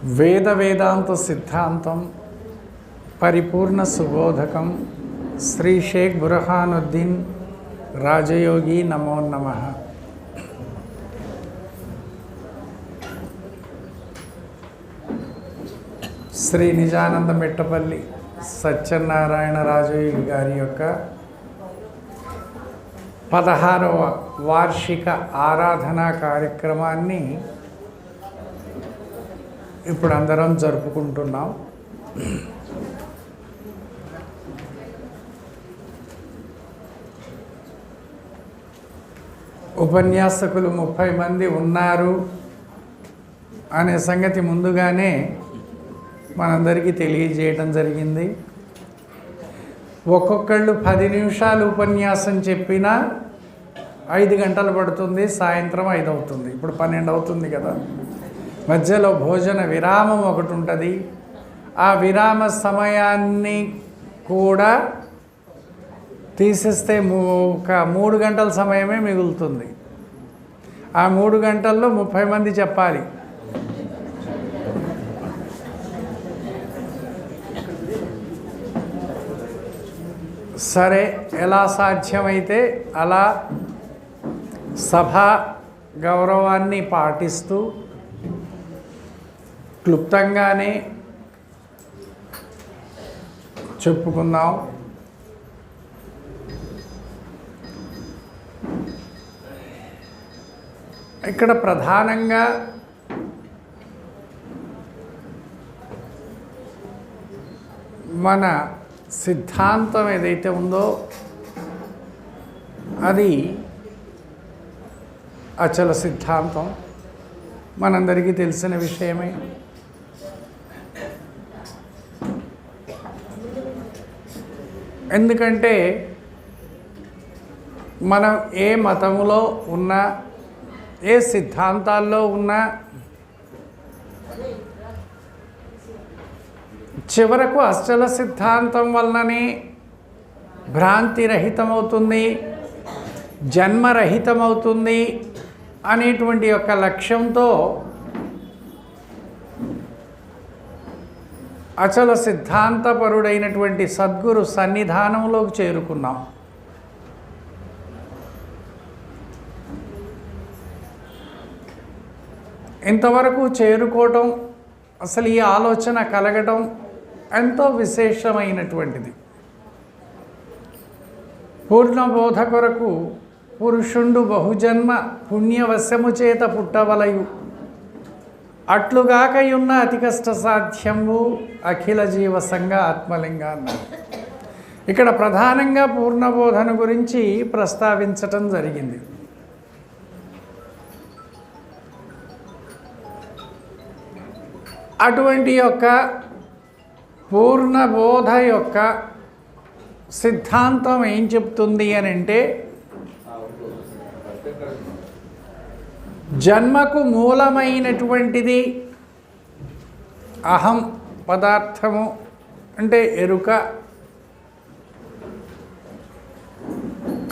వేదాంత సిద్ధాంతం పరిపూర్ణ సుబోధకం శ్రీ షేక్ బుర్హానుద్దీన్ రాజయోగి నమో నమః. శ్రీ నిజానంద మెట్టపల్లి సత్యనారాయణ రాజయోగి గారి యొక్క 16వ వార్షిక ఆరాధనా కార్యక్రమాన్ని ఇప్పుడు అందరం జరుపుకుంటున్నాం. ఉపన్యాసకులు 30 మంది ఉన్నారు అనే సంగతి ముందుగానే మనందరికీ తెలియజేయడం జరిగింది. ఒక్కొక్కళ్ళు 10 నిమిషాలు ఉపన్యాసం చెప్పినా 5 గంటలు పడుతుంది, సాయంత్రం 5 అవుతుంది, ఇప్పుడు 12 అవుతుంది కదా. మధ్యలో భోజన విరామం ఒకటి ఉంటుంది. ఆ విరామ సమయాన్ని కూడా తీసేస్తే ఒక 3 గంటల సమయమే మిగులుతుంది. ఆ 3 గంటల్లో 30 మంది చెప్పాలి. సరే, ఎలా సాధ్యమైతే అలా సభా గౌరవాన్ని పాటిస్తూ క్లుప్తంగానే చెప్పుకుందాం. ఇక్కడ ప్రధానంగా మన సిద్ధాంతం ఏదైతే ఉందో అది అచల సిద్ధాంతం, మనందరికీ తెలిసిన విషయమే. ఎందుకంటే మనం ఏ మతములో ఉన్నా, ఏ సిద్ధాంతాల్లో ఉన్నా చివరకు అచల సిద్ధాంతం వలననే భ్రాంతి రహితమవుతుంది, జన్మరహితమవుతుంది అనేటువంటి యొక్క లక్ష్యంతో అచల సిద్ధాంతపరుడైనటువంటి సద్గురు సన్నిధానంలోకి చేరుకున్నాం. ఇంతవరకు చేరుకోవటం, అసలు ఈ ఆలోచన కలగటం ఎంతో విశేషమైనటువంటిది. పూర్ణబోధ కొరకు పురుషుండు బహుజన్మ పుణ్యవశము చేత పుట్టవలయు, అట్లుగాకయున్న అతి కష్ట సాధ్యము అఖిల జీవ సంఘ ఆత్మలింగ అన్నారు. ఇక్కడ ప్రధానంగా పూర్ణబోధన గురించి ప్రస్తావించటం జరిగింది. అటువంటి యొక్క పూర్ణబోధ యొక్క సిద్ధాంతం ఏం చెప్తుంది అని అంటే, జన్మకు మూలమైనటువంటిది అహం పదార్థము, అంటే ఎరుక.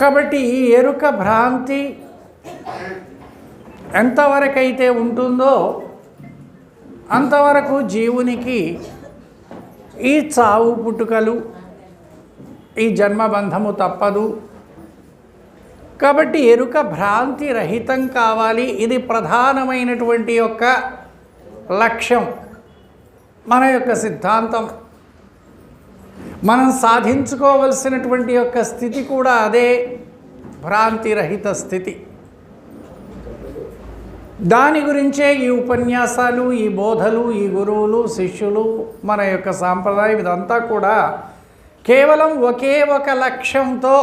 కాబట్టి ఈ ఎరుక భ్రాంతి ఎంతవరకైతే ఉంటుందో అంతవరకు జీవునికి ఈ చావు పుట్టుకలు, ఈ జన్మబంధము తప్పదు. కాబట్టి ఎరుక భ్రాంతి రహితం కావాలి. ఇది ప్రధానమైనటువంటి యొక్క లక్ష్యం, మన యొక్క సిద్ధాంతం. మనం సాధించుకోవలసినటువంటి యొక్క స్థితి కూడా అదే, భ్రాంతి రహిత స్థితి. దాని గురించే ఈ ఉపన్యాసాలు, ఈ బోధలు, ఈ గురువులు, శిష్యులు, మన యొక్క సాంప్రదాయం ఇదంతా కూడా కేవలం ఒకే ఒక లక్ష్యంతో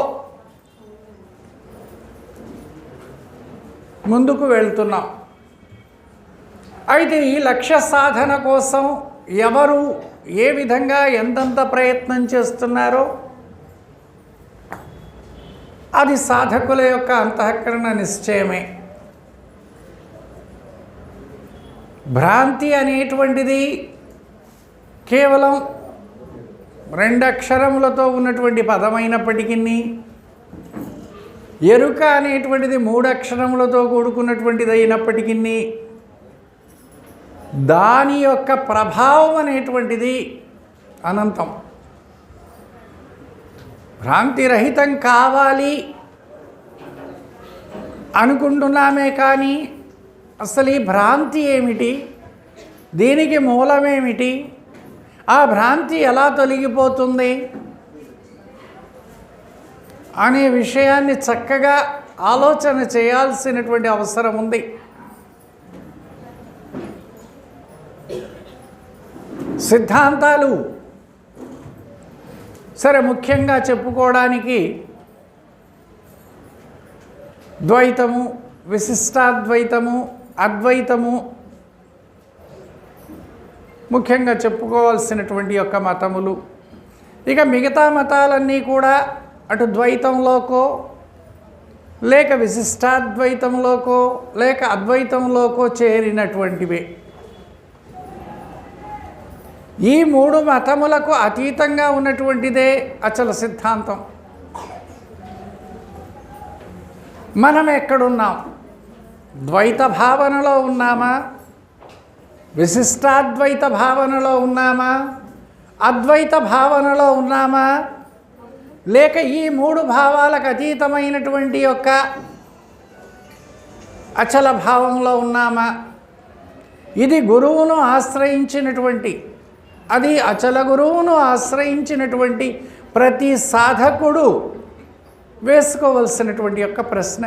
ముందుకు వెళ్తున్నాం. అయితే ఈ లక్ష్య సాధన కోసం ఎవరు ఏ విధంగా ఎంతంత ప్రయత్నం చేస్తున్నారో అది సాధకుల యొక్క అంతఃకరణ నిశ్చయమే. భ్రాంతి అనేటువంటిది కేవలం 2 అక్షరములతో ఉన్నటువంటి పదమైనప్పటికీ, ఎరుక అనేటువంటిది 3 అక్షరములతో కూడుకున్నటువంటిది అయినప్పటికీ దాని యొక్క ప్రభావం అనేటువంటిది అనంతం. భ్రాంతిరహితం కావాలి అనుకుంటున్నామే కానీ అసలు ఈ భ్రాంతి ఏమిటి, దీనికి మూలమేమిటి, ఆ భ్రాంతి ఎలా తొలగిపోతుంది అనే విషయాన్ని చక్కగా ఆలోచన చేయాల్సినటువంటి అవసరం ఉంది. సిద్ధాంతాలు సరే ముఖ్యంగా చెప్పుకోవడానికి ద్వైతము, విశిష్టాద్వైతము, అద్వైతము ముఖ్యంగా చెప్పుకోవాల్సినటువంటి యొక్క మతములు. ఇక మిగతా మతాలన్నీ కూడా అటు ద్వైతంలోకో లేక విశిష్టాద్వైతంలోకో లేక అద్వైతంలోకో చేరినటువంటివే. ఈ మూడు మతములకు అతీతంగా ఉన్నటువంటిదే అచల సిద్ధాంతం. మనం ఎక్కడున్నాం? ద్వైత భావనలో ఉన్నామా, విశిష్టాద్వైత భావనలో ఉన్నామా, అద్వైత భావనలో ఉన్నామా, లేక ఈ మూడు భావాలకు అతీతమైనటువంటి యొక్క అచల భావంలో ఉన్నామా? ఇది గురువును ఆశ్రయించినటువంటి, అది అచల గురువును ఆశ్రయించినటువంటి ప్రతి సాధకుడు వేసుకోవలసినటువంటి యొక్క ప్రశ్న.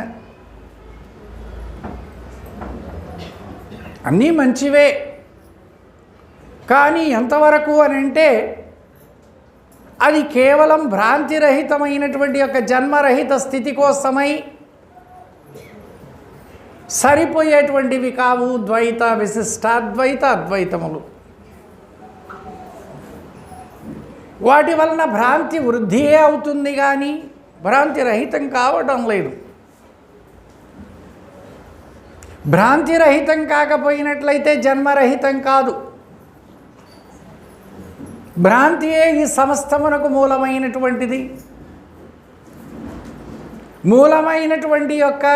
అన్నీ మంచివే, కానీ ఎంతవరకు అని అంటే అది కేవలం భ్రాంతిరహితమైనటువంటి యొక్క జన్మరహిత స్థితి కోసమై సరిపోయేటువంటివి కావు ద్వైత, విశిష్టాద్వైత, అద్వైతములు. వాటి వలన భ్రాంతి వృద్ధియే అవుతుంది కానీ భ్రాంతి రహితం కావడం లేదు. భ్రాంతి రహితం కాకపోయినట్లయితే జన్మరహితం కాదు. భ్రాంతియే ఈ సమస్తమునకు మూలమైనటువంటిది. మూలమైనటువంటి యొక్క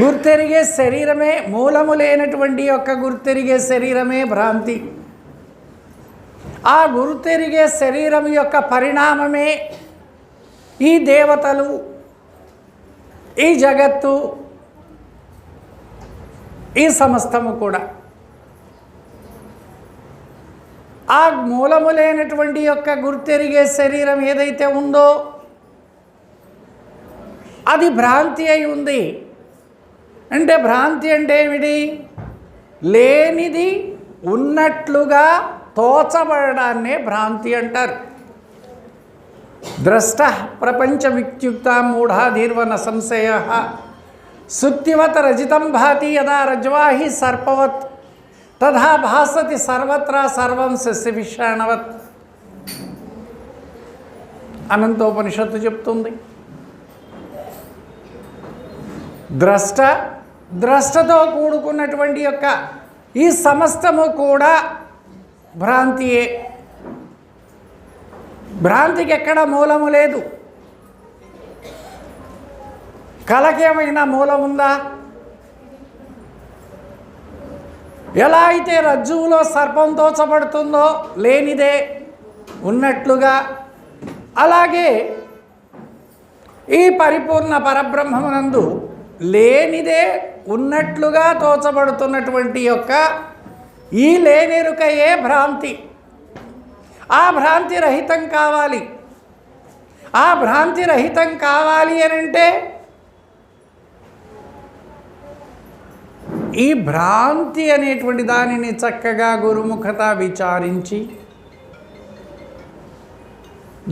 గుర్తెరిగే శరీరమే, మూలము లేనటువంటి యొక్క గుర్తెరిగే శరీరమే భ్రాంతి. ఆ గుర్తెరిగే శరీరం యొక్క పరిణామమే ఈ దేవతలు, ఈ జగత్తు, ఈ సమస్తము కూడా. ఆ మూలము లేనటువంటి యొక్క గుర్తెరిగే శరీరం ఏదైతే ఉందో అది భ్రాంతి అయి ఉంది. అంటే భ్రాంతి అంటే ఏమిటి? లేనిది ఉన్నట్లుగా తోచబడడాన్నే భ్రాంతి అంటారు. ద్రష్ట ప్రపంచ విక్యుక్త మూఢాధీర్వన సంశయ సుక్తివత్ రజితం భాతి యదా రజ్వాహి సర్పవత్ తథా భాసతి సర్వత్రా సర్వం సస్య విషాణవత్. అనంతోపనిషత్తు చెప్తుంది. ద్రష్టతో కూడుకున్నటువంటి యొక్క ఈ సమస్తము కూడా భ్రాంతియే. భ్రాంతికి ఎక్కడ మూలము లేదు. కళకేమైనా మూలం ఉందా? ఎలా అయితే రజ్జువులో సర్పం తోచబడుతుందో లేనిదే ఉన్నట్లుగా, అలాగే ఈ పరిపూర్ణ పరబ్రహ్మమునందు లేనిదే ఉన్నట్లుగా తోచబడుతున్నటువంటి యొక్క ఈ లేనెరుకయే భ్రాంతి. ఆ భ్రాంతి రహితం కావాలి. ఆ భ్రాంతి రహితం కావాలి అని అంటే ఈ భ్రాంతి అనేటువంటి దానిని చక్కగా గురుముఖత విచారించి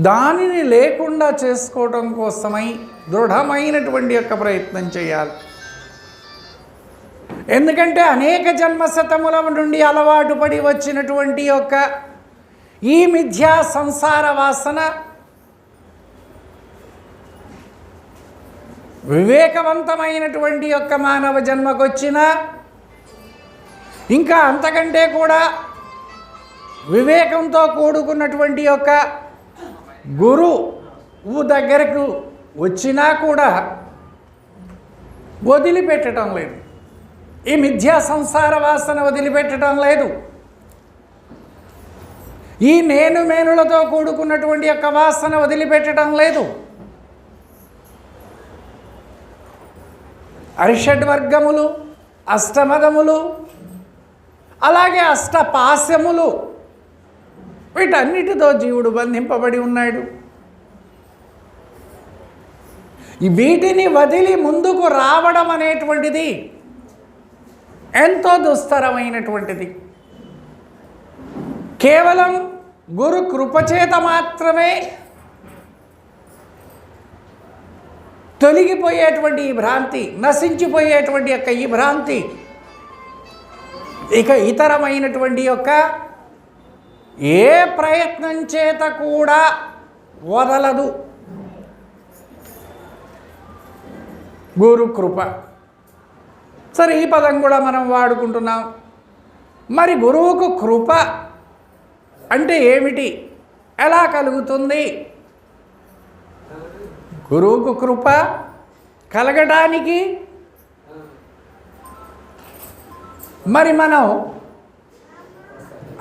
దానిని లేకుండా చేసుకోవడం కోసమై దృఢమైనటువంటి యొక్క ప్రయత్నం చేయాలి. ఎందుకంటే అనేక జన్మశతముల నుండి అలవాటు పడి వచ్చినటువంటి యొక్క ఈ మిథ్యా సంసార వాసన వివేకవంతమైనటువంటి యొక్క మానవ జన్మకొచ్చిన ఇంకా అంతకంటే కూడా వివేకంతో కూడుకున్నటువంటి యొక్క గురువు దగ్గరకు వచ్చినా కూడా వదిలిపెట్టడం లేదు. ఈ మిథ్యా సంసార వాసన వదిలిపెట్టడం లేదు. ఈ నేను మేనులతో కూడుకున్నటువంటి యొక్క వాసన వదిలిపెట్టడం లేదు. అరిషడ్వర్గములు, అష్టమదములు, అలాగే అష్టపాశములు, వీటన్నిటితో జీవుడు బంధింపబడి ఉన్నాడు. వీటిని వదిలి ముందుకు రావడం అనేటువంటిది ఎంతో దుస్తరమైనటువంటిది. కేవలం గురు కృపచేత మాత్రమే తొలగిపోయేటువంటి ఈ భ్రాంతి, నశించిపోయేటువంటి యొక్క ఈ భ్రాంతి ఇక ఇతరమైనటువంటి యొక్క ఏ ప్రయత్నం చేత కూడా వదలదు. గురు కృప. సరే, ఈ పదం కూడా మనం వాడుకుంటున్నాం. మరి గురువుకు కృప అంటే ఏమిటి? ఎలా కలుగుతుంది? గురువుకు కృప కలగడానికి మరి మనం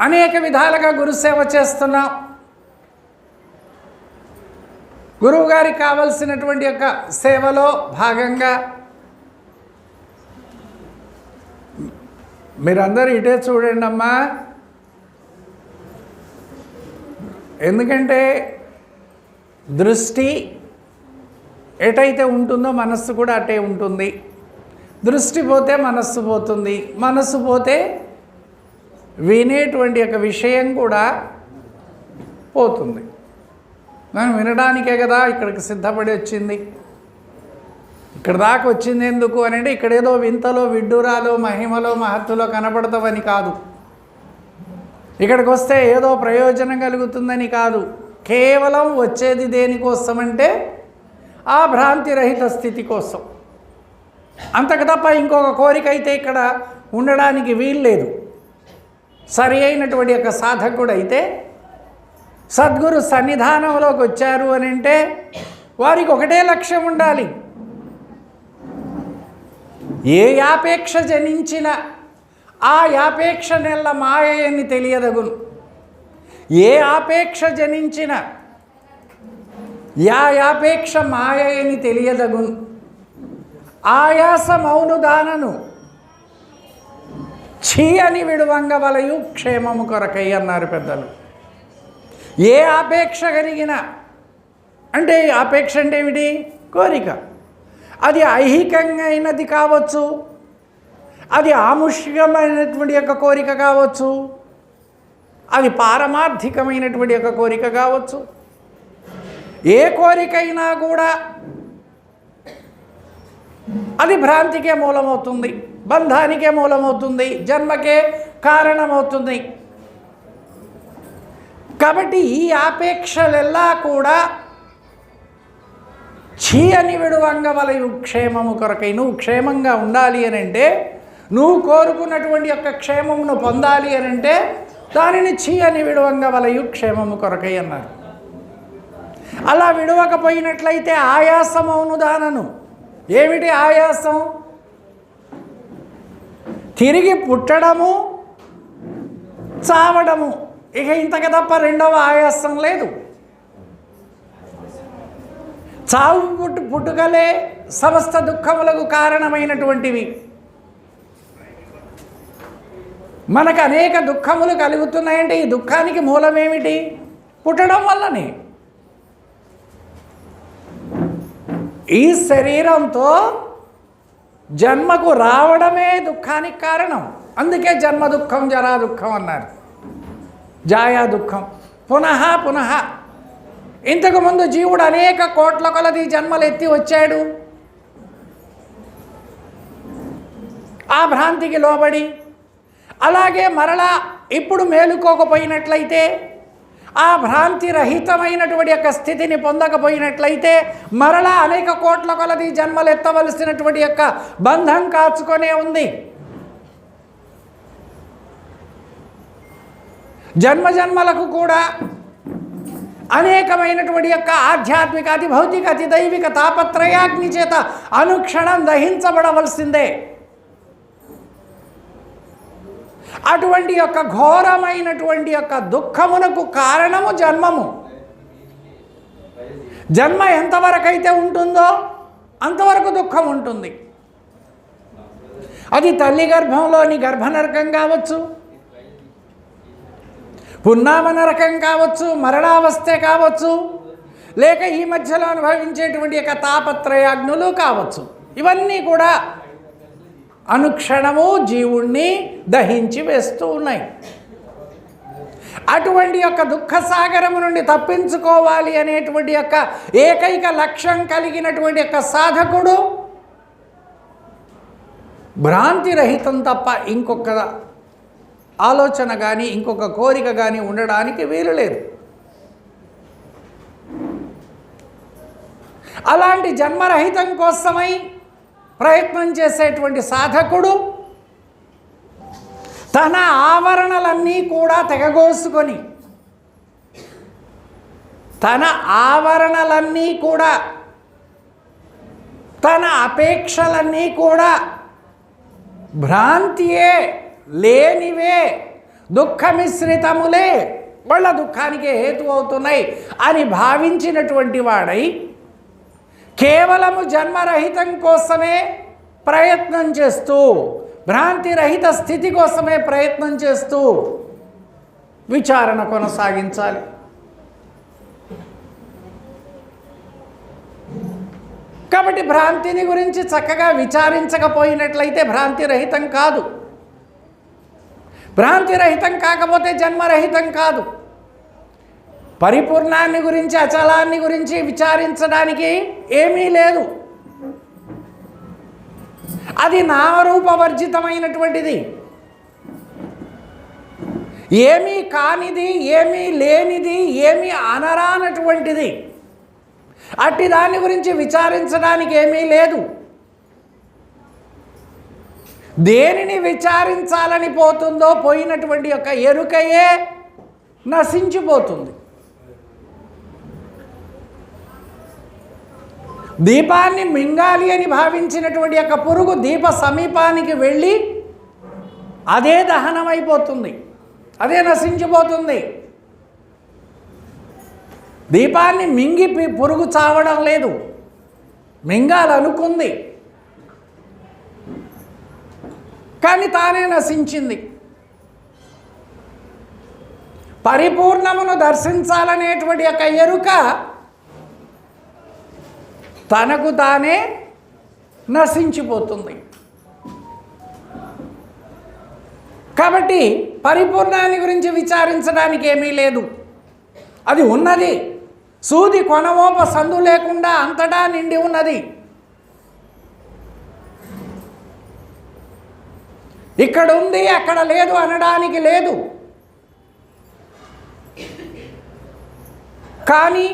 అనేక విధాలుగా గురుసేవ చేస్తున్నాం. గురువుగారికి కావలసినటువంటి యొక్క సేవలో భాగంగా మీరందరూ ఇటే చూడండి అమ్మా. ఎందుకంటే దృష్టి ఎటైతే ఉంటుందో మనస్సు కూడా అటే ఉంటుంది. దృష్టి పోతే మనస్సు పోతుంది, మనస్సు పోతే వినేటువంటి యొక్క విషయం కూడా పోతుంది. మనం వినడానికే కదా ఇక్కడికి సిద్ధపడి వచ్చింది. ఇక్కడ దాకా వచ్చింది ఎందుకు అని అంటే ఇక్కడేదో వింతలో, విడ్డూరాలో, మహిమలో, మహత్తులో కనపడతావని కాదు. ఇక్కడికి వస్తే ఏదో ప్రయోజనం కలుగుతుందని కాదు. కేవలం వచ్చేది దేనికోసమంటే ఆ భ్రాంతిరహిత స్థితి కోసం. అంతకు తప్ప ఇంకొక కోరిక అయితే ఇక్కడ ఉండడానికి వీల్లేదు. సరి అయినటువంటి యొక్క సాధకుడు అయితే సద్గురు సన్నిధానంలోకి వచ్చారు అని అంటే వారికి ఒకటే లక్ష్యం ఉండాలి. ఏ యాపేక్ష జనించిన ఆ యాపేక్ష నెల్ల మాయని తెలియదగును. ఏ ఆపేక్ష జనించిన యాపేక్ష మాయని తెలియదగును. ఆయాస మౌనుదానను ఛీ అని విడువంగ వలయు క్షేమము కొరకై అన్నారు పెద్దలు. ఏ ఆపేక్ష కలిగిన అంటే ఆపేక్ష అంటే ఏమిటి? కోరిక. అది ఐహికంగా అయినది కావచ్చు, అది ఆముష్యమైనటువంటి యొక్క కోరిక కావచ్చు, అది పారమార్థికమైనటువంటి యొక్క కోరిక కావచ్చు. ఏ కోరికైనా కూడా అది భ్రాంతికే మూలమవుతుంది, బంధానికే మూలమవుతుంది, జన్మకే కారణమవుతుంది. కాబట్టి ఈ ఆపేక్షలెల్లా కూడా ఛీ అని విడువంగ వలయు క్షేమము కొరకై. నువ్వు క్షేమంగా ఉండాలి అని అంటే, నువ్వు కోరుకున్నటువంటి యొక్క క్షేమమును పొందాలి అని అంటే దానిని ఛీ అని విడువంగ వలయు క్షేమము కొరకై అన్నారు. అలా విడవకపోయినట్లయితే ఆయాసమౌను దానను. ఏమిటి ఆయాసం? తిరిగి పుట్టడము, చావడము. ఇక ఇంతకు తప్ప రెండవ ఆయాసం లేదు. చావు పుట్టుకలే సమస్త దుఃఖములకు కారణమైనటువంటివి. మనకు అనేక దుఃఖములు కలుగుతున్నాయంటే ఈ దుఃఖానికి మూలమేమిటి? పుట్టడం వల్లనే. ఈ శరీరంతో జన్మకు రావడమే దుఃఖానికి కారణం. అందుకే జన్మ దుఃఖం, జరా దుఃఖం అన్నారు. జాయా దుఃఖం పునః పునః. ఇంతకుముందు జీవుడు అనేక కోట్ల కొలది జన్మలు ఎత్తి వచ్చాడు. ఆ భ్రాంతికి లోబడి అలాగే మరలా ఇప్పుడు మేలుకోకపోయినట్లయితే, ఆ భ్రాంతి రహితమైనటువంటి యొక్క స్థితిని పొందకపోయినట్లయితే మరలా అనేక కోట్ల కొలది జన్మలు ఎత్తవలసినటువంటి యొక్క బంధం కాచుకొనే ఉంది. జన్మజన్మలకు కూడా అనేకమైనటువంటి యొక్క ఆధ్యాత్మిక, అతి భౌతిక, అతి దైవిక తాపత్రయాగ్ని చేత అనుక్షణం దహించబడవలసిందే. అటువంటి యొక్క ఘోరమైనటువంటి యొక్క దుఃఖమునకు కారణము జన్మము. జన్మ ఎంతవరకైతే ఉంటుందో అంతవరకు దుఃఖం ఉంటుంది. అది తల్లి గర్భంలోని గర్భనరకం కావచ్చు, పున్నామ నరకం కావచ్చు, మరణావస్థే కావచ్చు, లేక ఈ మధ్యలో అనుభవించేటువంటి యొక్క తాపత్రయాగ్నులు కావచ్చు. ఇవన్నీ కూడా అనుక్షణము జీవుణ్ణి దహించి వేస్తూ ఉన్నాయి. అటువంటి యొక్క దుఃఖ సాగరము నుండి తప్పించుకోవాలి అనేటువంటి యొక్క ఏకైక లక్ష్యం కలిగినటువంటి యొక్క సాధకుడు భ్రాంతి రహితం తప్ప ఇంకొక ఆలోచన కానీ ఇంకొక కోరిక కానీ ఉండడానికి వీలు లేదు. అలాంటి జన్మరహితం కోసమై ప్రయత్నం చేసేటువంటి సాధకుడు తన ఆవరణలన్నీ కూడా తెగగోసుకొని, తన అపేక్షలన్నీ కూడా భ్రాంతియే, లేనివే, దుఃఖమిశ్రితములే, వాళ్ళ దుఃఖానికి హేతు అవుతున్నాయి అని భావించినటువంటి వాడై కేవలము జన్మరహితం కోసమే ప్రయత్నం చేస్తూ, భ్రాంతి రహిత స్థితి కోసమే ప్రయత్నం చేస్తూ విచారణ కొనసాగించాలి. కాబట్టి భ్రాంతిని గురించి చక్కగా విచారించకపోయినట్లయితే భ్రాంతి రహితం కాదు. భ్రాంతి రహితం కాకపోతే జన్మరహితం కాదు. పరిపూర్ణాన్ని గురించి, అచలాన్ని గురించి విచారించడానికి ఏమీ లేదు. అది నామరూపవర్జితమైనటువంటిది, ఏమీ కానిది, ఏమీ లేనిది, ఏమీ అనరానటువంటిది. అట్టి దాని గురించి విచారించడానికి ఏమీ లేదు. దేనిని విచారించాలని పోతుందో పోయినటువంటి యొక్క ఎరుకయే నశించిపోతుంది. దీపాన్ని మింగాలి అని భావించినటువంటి యొక్క పురుగు దీప సమీపానికి వెళ్ళి అదే దహనమైపోతుంది, అదే నశించిపోతుంది. దీపాన్ని మింగి పురుగు చావడం లేదు, మింగాలనుకుంది కానీ తానే నశించింది. పరిపూర్ణమును దర్శించాలనేటువంటి యొక్క ఎరుక తనకు తానే నశించిపోతుంది. కాబట్టి పరిపూర్ణాన్ని గురించి విచారించడానికి ఏమీ లేదు. అది ఉన్నది, సూది కొనమోప సందు లేకుండా అంతటా నిండి ఉన్నది. ఇక్కడ ఉంది అక్కడ లేదు అనడానికి లేదు. కానీ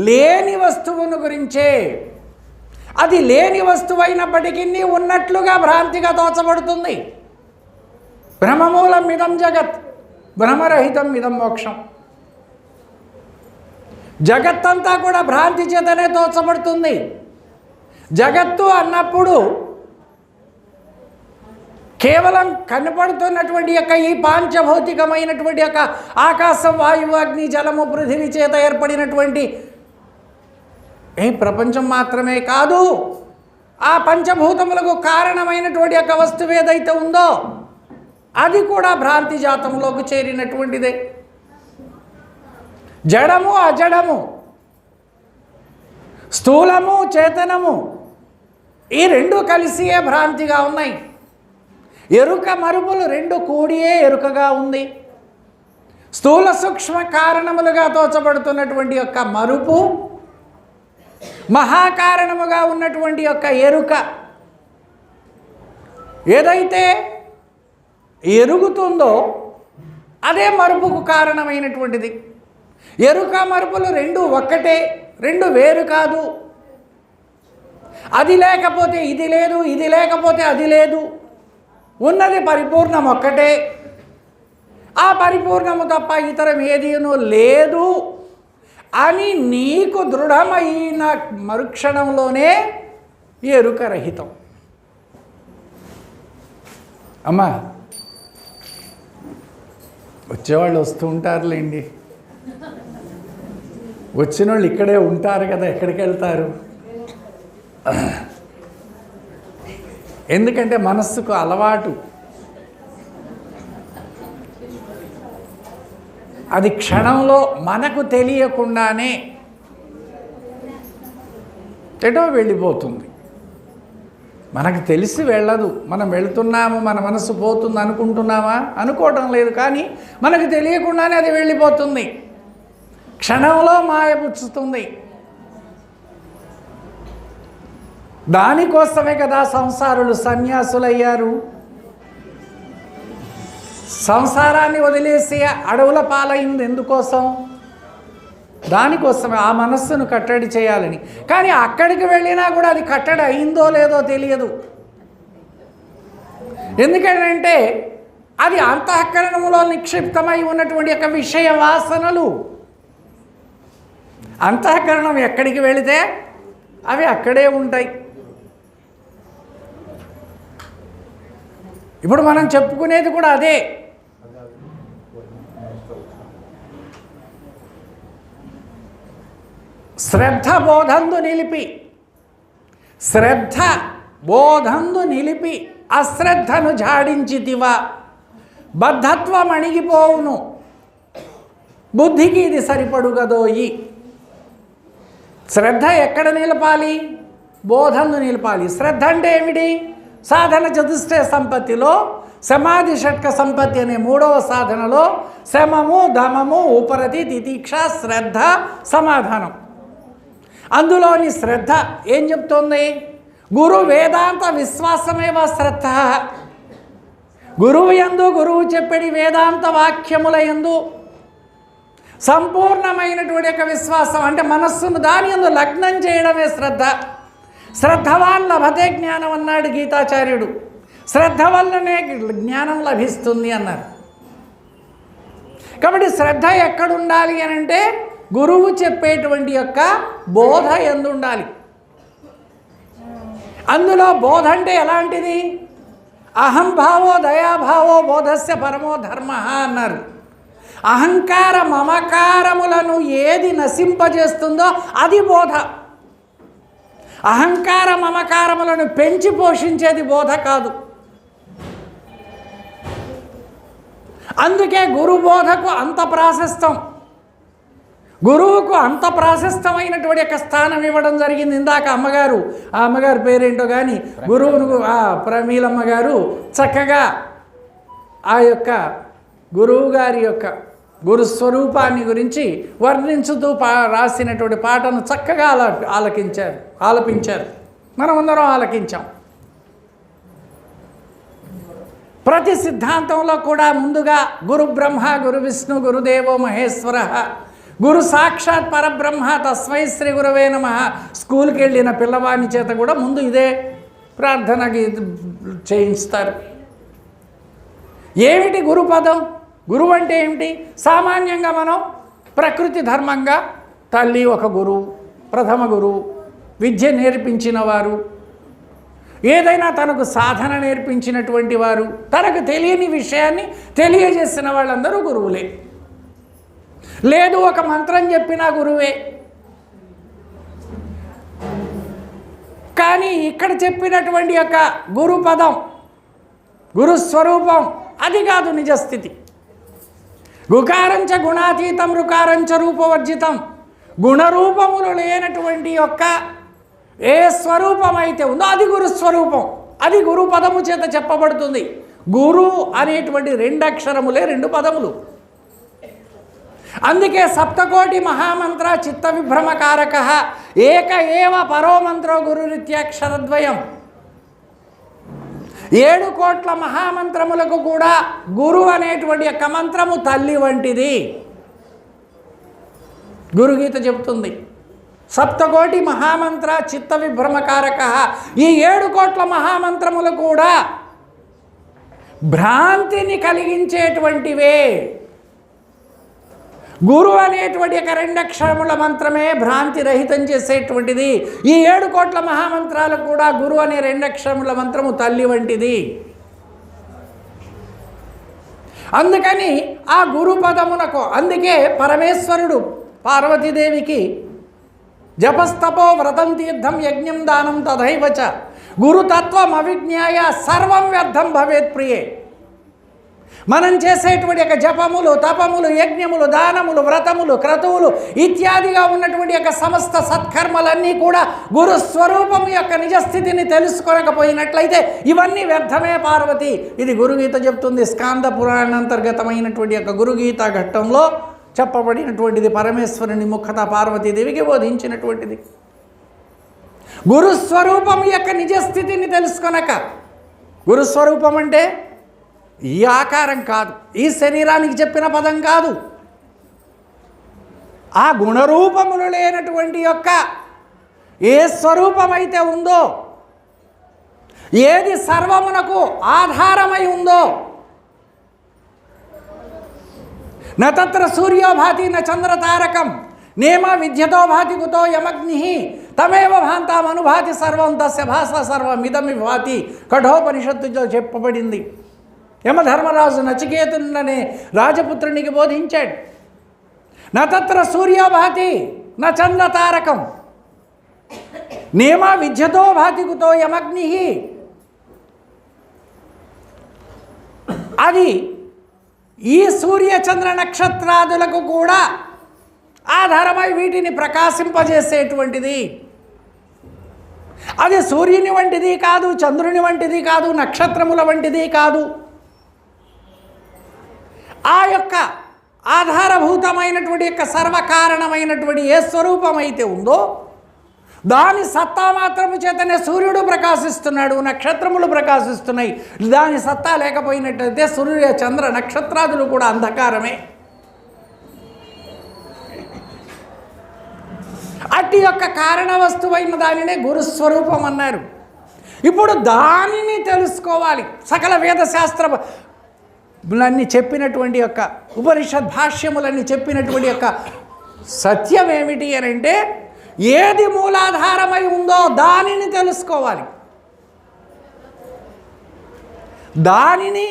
లేని వస్తువును గురించే, అది లేని వస్తువు అయినప్పటికీ ఉన్నట్లుగా భ్రాంతిగా తోచబడుతుంది. భ్రమమూలం ఇదం జగత్, భ్రమరహితం ఇదం మోక్షం. జగత్తంతా కూడా భ్రాంతి చేతనే తోచబడుతుంది. జగత్తు అన్నప్పుడు కేవలం కనపడుతున్నటువంటి యొక్క ఈ పాంచభౌతికమైనటువంటి యొక్క ఆకాశం, వాయువు, అగ్ని, జలము, పృథివీ చేత ఏర్పడినటువంటి ఈ ప్రపంచం మాత్రమే కాదు, ఆ పంచభూతములకు కారణమైనటువంటి యొక్క వస్తువు ఏదైతే ఉందో అది కూడా భ్రాంతి జాతంలోకి చేరినటువంటిదే. జడము, అజడము, స్థూలము, చేతనము, ఈ రెండు కలిసియే భ్రాంతిగా ఉన్నాయి. ఎరుక మరుపులు రెండు కూడియే ఎరుకగా ఉంది. స్థూల సూక్ష్మ కారణములుగా తోచబడుతున్నటువంటి యొక్క మరుపు, మహాకారణముగా ఉన్నటువంటి యొక్క ఎరుక ఏదైతే ఎరుగుతుందో అదే మరుపుకు కారణమైనటువంటిది. ఎరుక మరుపులు రెండు ఒక్కటే, రెండు వేరు కాదు. అది లేకపోతే ఇది లేదు, ఇది లేకపోతే అది లేదు. ఉన్నది పరిపూర్ణం ఒక్కటే, ఆ పరిపూర్ణము తప్ప ఇతరం ఏదీనూ లేదు అని నీకు దృఢమైన మరుక్షణంలోనే ఎరుక రహితం. అమ్మా వచ్చేవాళ్ళు వస్తూ ఉంటారులేండి. వచ్చిన వాళ్ళు ఇక్కడే ఉంటారు కదా, ఎక్కడికి వెళ్తారు? ఎందుకంటే మనస్సుకు అలవాటు. అది క్షణంలో మనకు తెలియకుండానే ఎటో వెళ్ళిపోతుంది. మనకు తెలిసి వెళ్ళదు. మనం వెళ్తున్నాము, మన మనసు పోతుంది అనుకుంటున్నామా? అనుకోవటం లేదు. కానీ మనకు తెలియకుండానే అది వెళ్ళిపోతుంది, క్షణంలో మాయపుచ్చుతుంది. దానికోసమే కదా సంసారులు సన్యాసులయ్యారు. సంసారాన్ని వదిలేసి అడవుల పాలైంది ఎందుకోసం? దానికోసమే, ఆ మనస్సును కట్టడి చేయాలని. కానీ అక్కడికి వెళ్ళినా కూడా అది కట్టడి అయిందో లేదో తెలియదు. ఎందుకంటే అది అంతఃకరణంలో నిక్షిప్తమై ఉన్నటువంటి యొక్క విషయ వాసనలు. అంతఃకరణం ఎక్కడికి వెళితే అవి అక్కడే ఉంటాయి. ఇప్పుడు మనం చెప్పుకునేది కూడా అదే. శ్రద్ధ బోధందు నిలిపి, శ్రద్ధ బోధందు నిలిపి అశ్రద్ధను జాడించితివా బద్ధత్వం అణిగిపోవును, బుద్ధికి ఇది సరిపడుగదోయి. శ్రద్ధ ఎక్కడ నిలపాలి? బోధందు నిలపాలి. శ్రద్ధ అంటే ఏమిటి? సాధన చతుష్ట సంపత్తిలో సమాధి షట్క సంపత్తి అనే 3వ సాధనలో శమము, దమము, ఉపరతి, తితిక్ష, శ్రద్ధ, సమాధానం. అందులోని శ్రద్ధ ఏం చెప్తోంది? గురు వేదాంత విశ్వాసమేవ శ్రద్ధ. గురువు యందు, గురువు చెప్పడి వేదాంత వాక్యముల యందు సంపూర్ణమైనటువంటి యొక్క విశ్వాసం, అంటే మనస్సును దాని యందు లగ్నం చేయడమే శ్రద్ధ. శ్రద్ధవాన్ లభతే జ్ఞానం అన్నాడు గీతాచార్యుడు. శ్రద్ధ వల్లనే జ్ఞానం లభిస్తుంది అన్నారు. కాబట్టి శ్రద్ధ ఎక్కడుండాలి అని అంటే గురువు చెప్పేటువంటి యొక్క బోధ యందు ఉండాలి. అందులో బోధ అంటే ఎలాంటిది? అహంభావో దయాభావో బోధస్య పరమో ధర్మ అన్నారు. అహంకార మమకారములను ఏది నశింపజేస్తుందో అది బోధ. అహంకార మమకారములను పెంచి పోషించేది బోధ కాదు. అందుకే గురు బోధకు అంత ప్రాశస్తం, గురువుకు అంత ప్రాశస్తమైనటువంటి యొక్క స్థానం ఇవ్వడం జరిగింది. ఇందాక అమ్మగారు, ఆ అమ్మగారి పేరేంటో కానీ గురువును ప్రమీలమ్మ గారు చక్కగా ఆ యొక్క గురువు గారి యొక్క గురుస్వరూపాన్ని గురించి వర్ణించుతూ రాసినటువంటి పాటను చక్కగా ఆలపించారు. మనమందరం ఆలకించాం. ప్రతి సిద్ధాంతంలో కూడా ముందుగా గురు బ్రహ్మ, గురు విష్ణు, గురుదేవో మహేశ్వర, గురు సాక్షాత్ పరబ్రహ్మ తస్మై శ్రీ గురవే నమః. స్కూల్కి వెళ్ళిన పిల్లవాని చేత కూడా ముందు ఇదే ప్రార్థనకి చేయిస్తారు. ఏమిటి గురుపదం? గురువు అంటే ఏమిటి? సామాన్యంగా మనం ప్రకృతి ధర్మంగా తల్లి ఒక గురువు, ప్రథమ గురువు, విద్య నేర్పించిన వారు, ఏదైనా తనకు సాధన నేర్పించినటువంటి వారు, తనకు తెలియని విషయాన్ని తెలియజేసిన వాళ్ళందరూ గురువులే. లేదు ఒక మంత్రం చెప్పినా గురువే. కానీ ఇక్కడ చెప్పినటువంటి యొక్క గురుపదం, గురుస్వరూపం అది కాదు నిజస్థితి. గుకారంచ గుణాతీతం, రుకారంచ రూపవర్జితం. గుణరూపములు లేనటువంటి యొక్క ఏ స్వరూపం అయితే ఉందో అది గురుస్వరూపం. అది గురు పదము చేత చెప్పబడుతుంది. గురు అనేటువంటి 2 అక్షరములే 2 పదములు. అందుకే సప్తకోటి మహామంత్ర చిత్త విభ్రమకారక ఏక ఏవ పరో మంత్రో గురురిత్యాక్షరద్వయం. 7 కోట్ల మహామంత్రములకు కూడా గురు అనేటువంటి యొక్క మంత్రము తల్లి వంటిది. గురుగీత చెబుతుంది. సప్తకోటి మహామంత్ర చిత్త విభ్రమకారక. ఈ 7 కోట్ల మహామంత్రములు కూడా భ్రాంతిని కలిగించేటువంటివే. గురు అనేటువంటి ఒక 2 అక్షరముల మంత్రమే భ్రాంతి రహితం చేసేటువంటిది. ఈ 7 కోట్ల మహామంత్రాలు కూడా గురు అనే 2 అక్షరముల మంత్రము తల్లి వంటిది. అందుకని ఆ గురుపదమునకు, అందుకే పరమేశ్వరుడు పార్వతీదేవికి జపస్తపో వ్రతం తీర్థం యజ్ఞం దానం తథైవచ గురుతత్వం అవిజ్ఞాయ సర్వం వ్యర్థం భవేత్ ప్రియే. మనం చేసేటువంటి యొక్క జపములు, తపములు, యజ్ఞములు, దానములు, వ్రతములు, క్రతువులు ఇత్యాదిగా ఉన్నటువంటి యొక్క సమస్త సత్కర్మలన్నీ కూడా గురుస్వరూపం యొక్క నిజస్థితిని తెలుసుకోలేకపోయినట్లయితే ఇవన్నీ వ్యర్థమే పార్వతి. ఇది గురుగీత చెప్తుంది. స్కాంద పురాణాంతర్గతమైనటువంటి యొక్క గురుగీత ఘట్టంలో చెప్పబడినటువంటిది. పరమేశ్వరుని ముఖత పార్వతీదేవికి బోధించినటువంటిది. గురుస్వరూపం యొక్క నిజస్థితిని తెలుసుకొనక, గురుస్వరూపం అంటే ఈ ఆకారం కాదు, ఈ శరీరానికి చెప్పిన పదం కాదు, ఆ గుణరూపములు లేనటువంటి యొక్క ఏ స్వరూపమైతే ఉందో, ఏది సర్వమునకు ఆధారమై ఉందో, న తత్ర సూర్యో భాతి న చంద్రతారకం నేమ విద్యతో భాతి కుతో యమగ్ని తమేవ భాంతామనుభాతి సర్వం తస్య భాష సర్వం ఇదమి భాతి కఠోపనిషత్తులో చెప్పబడింది. యమధర్మరాజు నచికేతుననే రాజపుత్రునికి బోధించాడు. న తత్ర సూర్యో భాతి న చంద్రతారకం నేమ విద్యతో భాతి కుతో యమగ్ని. అది ఈ సూర్య చంద్ర నక్షత్రాదులకు కూడా ఆధారమై వీటిని ప్రకాశింపజేసేటువంటిది. అది సూర్యుని వంటిది కాదు, చంద్రుని వంటిది కాదు, నక్షత్రముల వంటిది కాదు. ఆ యొక్క ఆధారభూతమైనటువంటి యొక్క సర్వకారణమైనటువంటి ఏ స్వరూపం అయితే ఉందో దాని సత్తా మాత్రము చేతనే సూర్యుడు ప్రకాశిస్తున్నాడు, నక్షత్రములు ప్రకాశిస్తున్నాయి. దాని సత్తా లేకపోయినట్లయితే సూర్య చంద్ర నక్షత్రాదులు కూడా అంధకారమే. అట్టి యొక్క కారణ వస్తువైన దానినే గురుస్వరూపం అన్నారు. ఇప్పుడు దానిని తెలుసుకోవాలి. సకల వేదశాస్త్రములన్నీ చెప్పినటువంటి యొక్క ఉపనిషద్ భాష్యములన్నీ చెప్పినటువంటి యొక్క సత్యం ఏమిటి అని అంటే, ఏది మూలాధారమై ఉందో దానిని తెలుసుకోవాలి. దానిని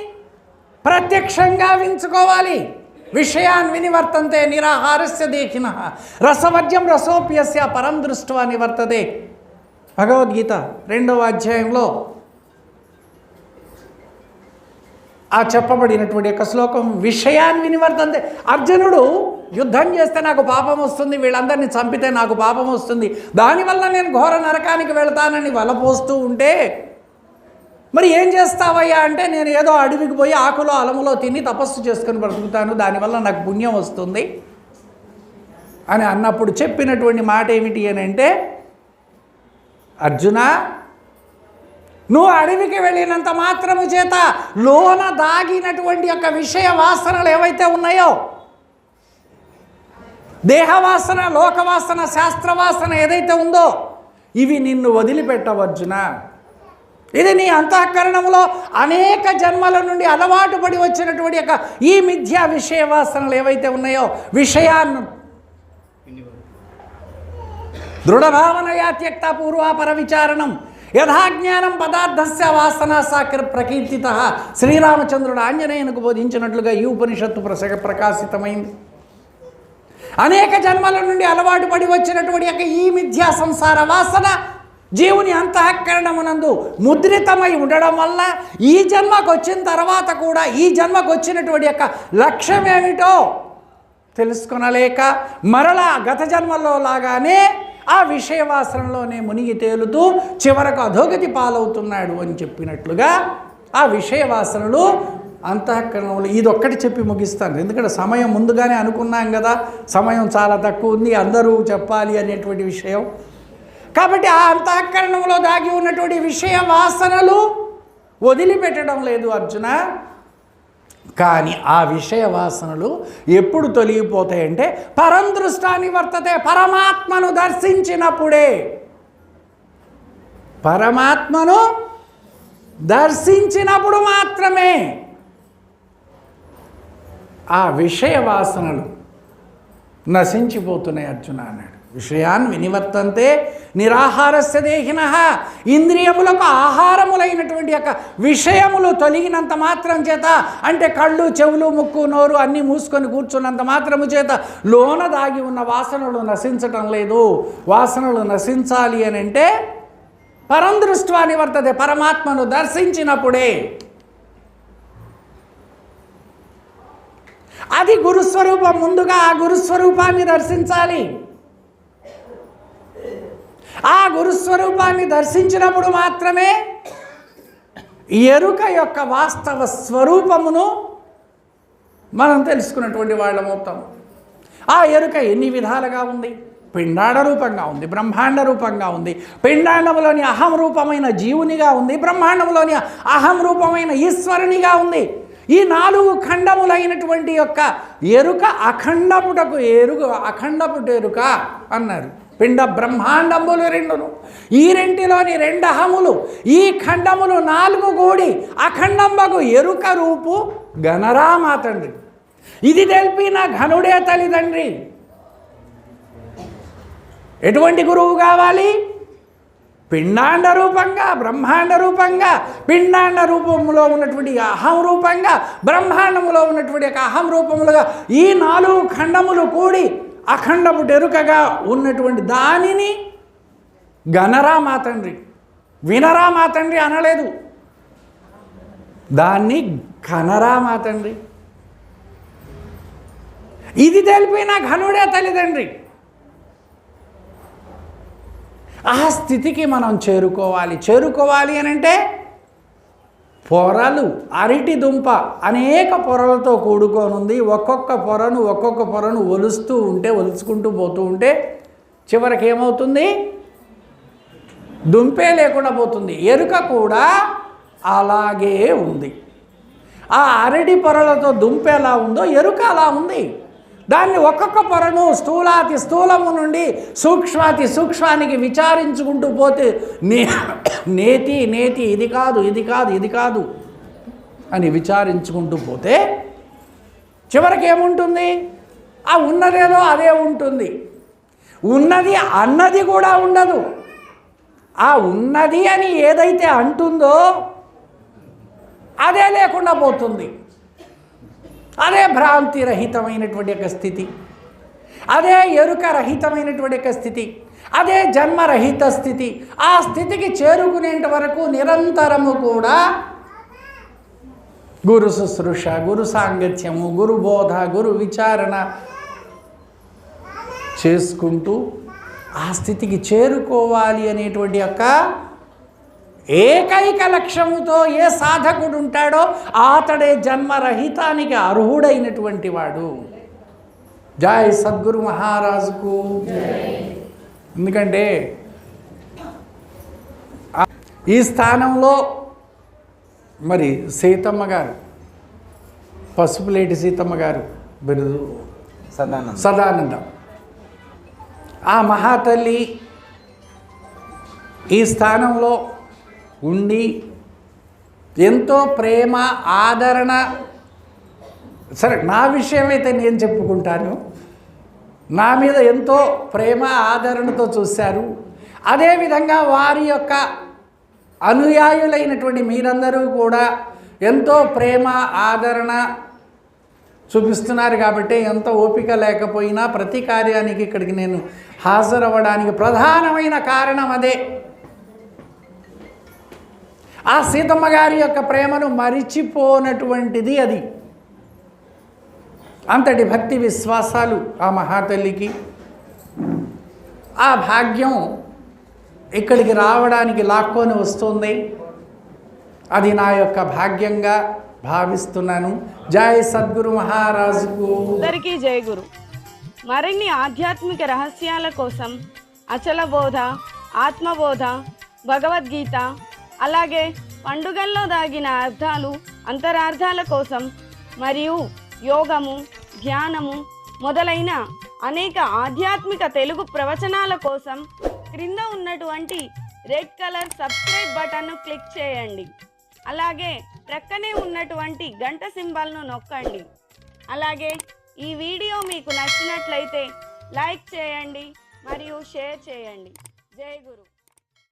ప్రత్యక్షంగా వించుకోవాలి. విషయాన్ వినివర్తంతే నిరాహారస్య దేఖిన రసవర్జ్యం రసోప్యస్య పరం దృష్ట్వా నివర్తతే. భగవద్గీత 2వ అధ్యాయంలో ఆ చెప్పబడినటువంటి యొక్క శ్లోకం విషయాన్ వినివర్తంతే. అర్జునుడు యుద్ధం చేస్తే నాకు పాపం వస్తుంది, వీళ్ళందరినీ చంపితే నాకు పాపం వస్తుంది, దానివల్ల నేను ఘోర నరకానికి వెళతానని వలపోస్తూ ఉంటే, మరి ఏం చేస్తావయ్యా అంటే, నేను ఏదో అడవికి పోయి ఆకులో అలములో తిని తపస్సు చేసుకొని బ్రతుకుతాను, దానివల్ల నాకు పుణ్యం వస్తుంది అని అన్నప్పుడు చెప్పినటువంటి మాట ఏమిటి అని అంటే, అర్జున, నువ్వు అడవికి వెళ్ళినంత మాత్రము చేత లోన దాగినటువంటి యొక్క విషయ వాసనలు ఏవైతే ఉన్నాయో, దేహవాసన, లోకవాసన, శాస్త్రవాసన ఏదైతే ఉందో, ఇవి నిన్ను వదిలిపెట్టవు అర్జున. ఇది నీ అంతఃకరణంలో అనేక జన్మల నుండి అలవాటు పడి వచ్చినటువంటి యొక్క ఈ మిథ్యా విషయ వాసనలు ఏవైతే ఉన్నాయో, విషయాన్ని దృఢభావనయా త్యక్త పూర్వాపర విచారణం యథాజ్ఞానం పదార్థస్య వాసన సాకర ప్రకీర్తిత. శ్రీరామచంద్రుడు ఆంజనేయునికి బోధించినట్లుగా ఈ ఉపనిషత్తు ప్రకాశితమైంది. అనేక జన్మల నుండి అలవాటు పడి వచ్చినటువంటి యొక్క ఈ మిథ్యా సంసార వాసన జీవుని అంతఃకరణమునందు ముద్రితమై ఉండడం వల్ల ఈ జన్మకు వచ్చిన తర్వాత కూడా ఈ జన్మకు వచ్చినటువంటి యొక్క లక్ష్యం ఏమిటో తెలుసుకొనలేక మరలా గత జన్మలో లాగానే ఆ విషయవాసనలోనే మునిగి తేలుతూ చివరకు అధోగతి పాలవుతున్నాడు అని చెప్పినట్లుగా ఆ విషయవాసనలు అంతఃకరణంలో. ఇదొక్కటి చెప్పి ముగిస్తాను, ఎందుకంటే సమయం ముందుగానే అనుకున్నాం కదా, సమయం చాలా తక్కువ ఉంది, అందరూ చెప్పాలి అనేటువంటి విషయం. కాబట్టి ఆ అంతఃకరణంలో దాగి ఉన్నటువంటి విషయ వాసనలు వదిలిపెట్టడం లేదు అర్జున. కానీ ఆ విషయ వాసనలు ఎప్పుడు తొలగిపోతాయంటే, పరం దృష్టాన్ని వర్తతే, పరమాత్మను దర్శించినప్పుడే. పరమాత్మను దర్శించినప్పుడు మాత్రమే ఆ విషయ వాసనలు నశించిపోతున్నాయి అర్జున అన్నాడు. విషయాన్ వినివర్తంతే నిరాహారస్య దేహినః. ఇంద్రియములకు ఆహారములైనటువంటి యొక్క విషయములు తొలగినంత మాత్రం చేత, అంటే కళ్ళు చెవులు ముక్కు నోరు అన్నీ మూసుకొని కూర్చున్నంత మాత్రము చేత లోన దాగి ఉన్న వాసనలు నశించటం లేదు. వాసనలు నశించాలి అని అంటే పరం దృష్ట్వా నివర్తతే, పరమాత్మను దర్శించినప్పుడే. అది గురుస్వరూపం. ముందుగా ఆ గురుస్వరూపాన్ని దర్శించాలి. ఆ గురుస్వరూపాన్ని దర్శించినప్పుడు మాత్రమే ఎరుక యొక్క వాస్తవ స్వరూపమును మనం తెలుసుకున్నటువంటి వాళ్ళమవుతాం. ఆ ఎరుక ఎన్ని విధాలుగా ఉంది? పిండాండ రూపంగా ఉంది, బ్రహ్మాండ రూపంగా ఉంది. పిండాండంలోని అహం రూపమైన జీవునిగా ఉంది, బ్రహ్మాండంలోని అహం రూపమైన ఈశ్వరునిగా ఉంది. ఈ 4 ఖండములైనటువంటి యొక్క ఎరుక అఖండపుటకు అఖండపుట ఎరుక అన్నారు. పిండ బ్రహ్మాండములు 2ను, ఈ రెంటిలోని 2 అహములు, ఈ ఖండములు 4 కూడి అఖండంబకు ఎరుక రూపు గణరామా తండ్రి. ఇది తెలిపిన ఘనుడే తల్లిదండ్రి. ఎటువంటి గురువు కావాలి? పిండాండ రూపంగా, బ్రహ్మాండ రూపంగా, పిండాండ రూపంలో ఉన్నటువంటి అహం రూపంగా, బ్రహ్మాండములో ఉన్నటువంటి అహం రూపములుగా ఈ 4 ఖండములు కూడి అఖండపు ఎరుకగా ఉన్నటువంటి దానిని గణరా మా తండ్రి, వినరా మా తండ్రి అనలేదు, దాన్ని కనరా మా తండ్రి. ఇది తెలిపిన ఘనుడే తల్లిదండ్రి. ఆ స్థితికి మనం చేరుకోవాలి అని అంటే పొరలు, అరటి దుంప అనేక పొరలతో కూడుకోనుంది. ఒక్కొక్క పొరను ఒలుచుకుంటూ పోతూ ఉంటే చివరికి ఏమవుతుంది? దుంపే లేకుండా పోతుంది. ఎరుక కూడా అలాగే ఉంది. ఆ అరటి పొరలతో దుంప ఎలా ఉందో ఎరుక అలా ఉంది. దాన్ని ఒక్కొక్క పొరను స్థూలాతి స్థూలము నుండి సూక్ష్మాతి సూక్ష్మానికి విచారించుకుంటూ పోతే నేతి ఇది కాదు అని విచారించుకుంటూ పోతే చివరికి ఏముంటుంది? ఆ ఉన్నదేదో అదే ఉంటుంది. ఉన్నది అన్నది కూడా ఉండదు. ఆ ఉన్నది అని ఏదైతే అంటుందో అదే లేకుండా పోతుంది. అదే భ్రాంతి రహితమైనటువంటి యొక్క స్థితి, అదే ఎరుక రహితమైనటువంటి యొక్క స్థితి, అదే జన్మరహిత స్థితి. ఆ స్థితికి చేరుకునేంత వరకు నిరంతరము కూడా గురు శుశ్రూష, గురు సాంగత్యము, గురు బోధ, గురు విచారణ చేసుకుంటూ ఆ స్థితికి చేరుకోవాలి అనేటువంటి యొక్క ఏకైక లక్ష్యముతో ఏ సాధకుడు ఉంటాడో అతడే జన్మరహితానికి అర్హుడైనటువంటి వాడు. జై సద్గురు మహారాజుకు. ఎందుకంటే ఈ స్థానంలో మరి సీతమ్మ గారు, పసుపులేటి సీతమ్మ గారు బిరుదు సదానందం, ఆ మహాతల్లి ఈ స్థానంలో ఉండి ఎంతో ప్రేమ ఆదరణ. సరే, నా విషయమైతే నేను చెప్పుకుంటాను. నా మీద ఎంతో ప్రేమ ఆదరణతో చూశారు. అదేవిధంగా వారి యొక్క అనుయాయులైనటువంటి మీరందరూ కూడా ఎంతో ప్రేమ ఆదరణ చూపిస్తున్నారు. కాబట్టి ఎంత ఓపిక లేకపోయినా ప్రతి కార్యానికి ఇక్కడికి నేను హాజరవ్వడానికి ప్రధానమైన కారణం అదే. ఆ సీతమ్మ గారి యొక్క ప్రేమను మరిచిపోనటువంటిది అది. అంతటి భక్తి విశ్వాసాలు ఆ మహాతల్లికి. ఆ భాగ్యం ఇక్కడికి రావడానికి లాక్కొని వస్తుంది. అది నా యొక్క భాగ్యంగా భావిస్తున్నాను. జై సద్గురు మహారాజుకు. అందరికీ జై గురు. మరిన్ని ఆధ్యాత్మిక రహస్యాల కోసం అచల బోధ, ఆత్మబోధ, భగవద్గీత, అలాగే పండుగల్లో దాగిన అర్థాలు, అంతరార్థాల కోసం మరియు యోగము, ధ్యానము మొదలైన అనేక ఆధ్యాత్మిక తెలుగు ప్రవచనాల కోసం క్రింద ఉన్నటువంటి రెడ్ కలర్ సబ్స్క్రైబ్ బటన్ను క్లిక్ చేయండి. అలాగే ప్రక్కనే ఉన్నటువంటి గంట సింబల్ను నొక్కండి. అలాగే ఈ వీడియో మీకు నచ్చినట్లయితే లైక్ చేయండి, మరియు షేర్ చేయండి. జై గురు.